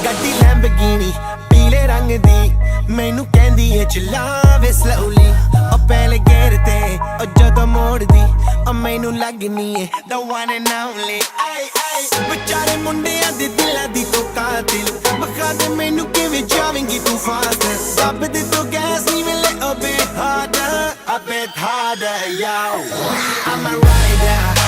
ਗੱਡੀ ਲੈਂਬਰਗਿਨੀ ਪੀਲੇ ਰੰਗ ਦੀ ਮੈਨੂੰ ਕਹਿੰਦੀ ਏ ਚਲਾਵੇ slowly ਉਹ ਪਹਿਲੇ ਗੇਰ ਤੇ ਉਹ ਜਦੋਂ ਮੋੜਦੀ ਉਹ ਮੈਨੂੰ ਲੱਗਨੀ ਏ the one and only ਵਿਚਾਰੇ ਮੁੰਡਿਆਂ ਦੇ ਦਿਲਾਂ ਦੀ ਤੂੰ ਕਾਤਿਲ ਬਖਾ ਦੇ ਮੈਨੂੰ ਕਿਵੇਂ ਜਾਵੇਂਗੀ ਤੂੰ ਫਾਸਟ ਦੱਬ ਦੇ ਤੂੰ ਗੈਸ ਨੀ ਮਿਲੇ a bit harder yo I'm a rider